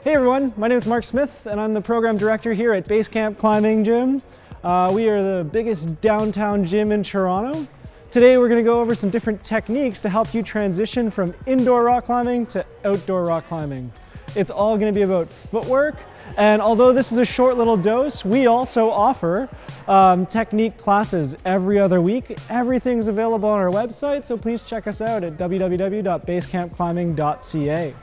Hey everyone, my name is Mark Smith and I'm the program director here at Basecamp Climbing Gym. We are the biggest downtown gym in Toronto. Today we're going to go over some different techniques to help you transition from indoor rock climbing to outdoor rock climbing. It's all going to be about footwork, and although this is a short little dose, we also offer technique classes every other week. Everything's available on our website, so please check us out at www.basecampclimbing.ca.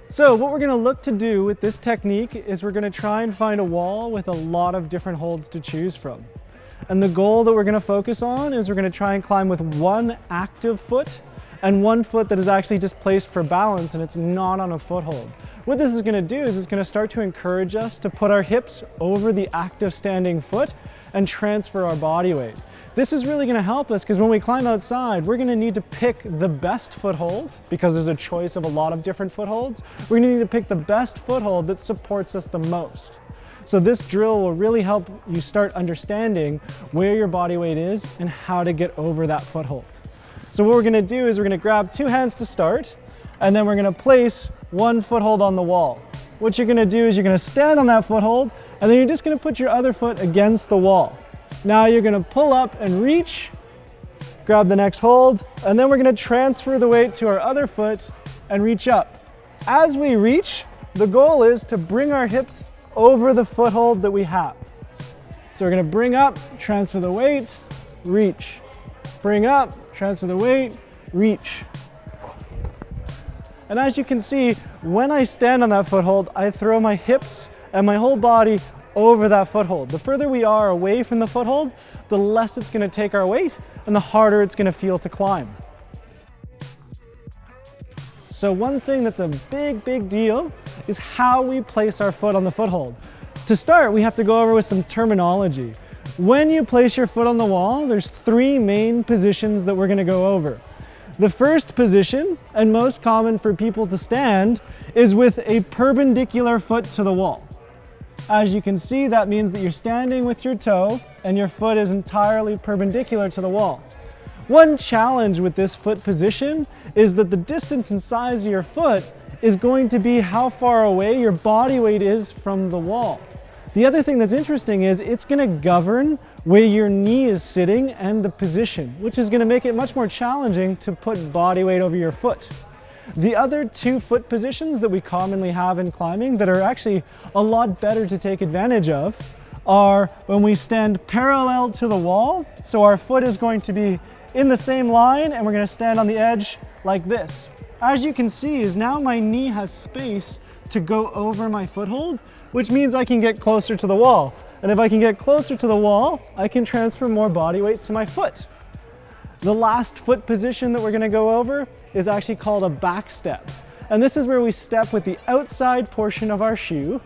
So what we're going to look to do with this technique is we're going to try and find a wall with a lot of different holds to choose from. And the goal that we're going to focus on is we're going to try and climb with one active foot and one foot that is actually just placed for balance and it's not on a foothold. What this is going to do is it's going to start to encourage us to put our hips over the active standing foot and transfer our body weight. This is really going to help us because when we climb outside, we're going to need to pick the best foothold because there's a choice of a lot of different footholds. We're going to need to pick the best foothold that supports us the most. So this drill will really help you start understanding where your body weight is and how to get over that foothold. So what we're going to do is we're going to grab two hands to start, and then we're going to place one foothold on the wall. What you're going to do is you're going to stand on that foothold, and then you're just going to put your other foot against the wall. Now you're going to pull up and reach, grab the next hold, and then we're going to transfer the weight to our other foot and reach up. As we reach, the goal is to bring our hips over the foothold that we have. So we're going to bring up, transfer the weight, reach. Bring up, transfer the weight, reach. And as you can see, when I stand on that foothold, I throw my hips and my whole body over that foothold. The further we are away from the foothold, the less it's going to take our weight and the harder it's going to feel to climb. So one thing that's a big deal is how we place our foot on the foothold. To start, we have to go over with some terminology. When you place your foot on the wall, there's three main positions that we're going to go over. The first position, and most common for people to stand, is with a perpendicular foot to the wall. As you can see, that means that you're standing with your toe and your foot is entirely perpendicular to the wall. One challenge with this foot position is that the distance and size of your foot is going to be how far away your body weight is from the wall. The other thing that's interesting is it's going to govern where your knee is sitting and the position, which is going to make it much more challenging to put body weight over your foot. The other two foot positions that we commonly have in climbing that are actually a lot better to take advantage of are when we stand parallel to the wall. So our foot is going to be in the same line and we're going to stand on the edge like this. As you can see is now my knee has space to go over my foothold, which means I can get closer to the wall. And if I can get closer to the wall, I can transfer more body weight to my foot. The last foot position that we're going to go over is actually called a back step. And this is where we step with the outside portion of our shoe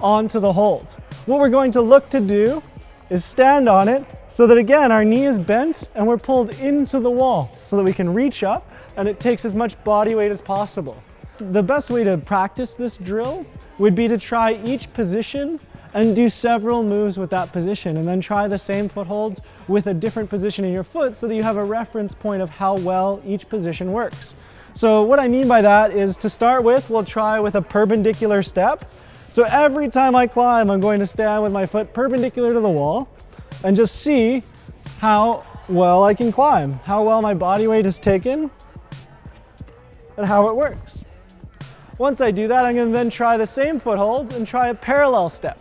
onto the hold. What we're going to look to do is stand on it so that again our knee is bent and we're pulled into the wall so that we can reach up and it takes as much body weight as possible. The best way to practice this drill would be to try each position and do several moves with that position and then try the same footholds with a different position in your foot so that you have a reference point of how well each position works. So what I mean by that is to start with, we'll try with a perpendicular step. So every time I climb, I'm going to stand with my foot perpendicular to the wall and just see how well I can climb, how well my body weight is taken and how it works. Once I do that, I'm going to then try the same footholds and try a parallel step.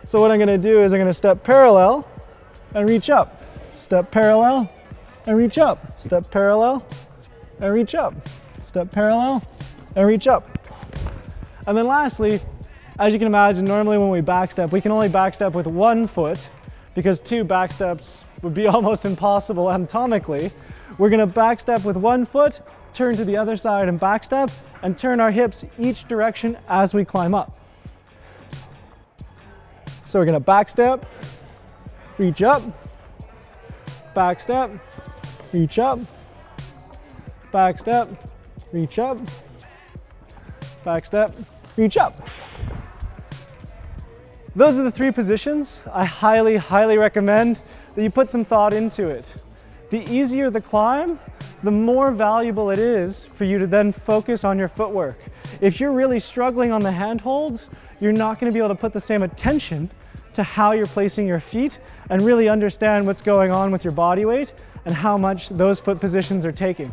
So what I'm going to do is I'm going to step parallel and reach up. Step parallel and reach up. Step parallel and reach up. Step parallel and reach up. And then lastly, as you can imagine, normally when we backstep, we can only backstep with one foot because two backsteps would be almost impossible anatomically. We're going to backstep with one foot, turn to the other side and backstep, and turn our hips each direction as we climb up. So we're going to backstep, reach up, backstep, reach up, backstep, reach up, backstep, reach up. Those are the three positions. I highly recommend that you put some thought into it. The easier the climb, the more valuable it is for you to then focus on your footwork. If you're really struggling on the handholds, you're not going to be able to put the same attention to how you're placing your feet and really understand what's going on with your body weight and how much those foot positions are taking.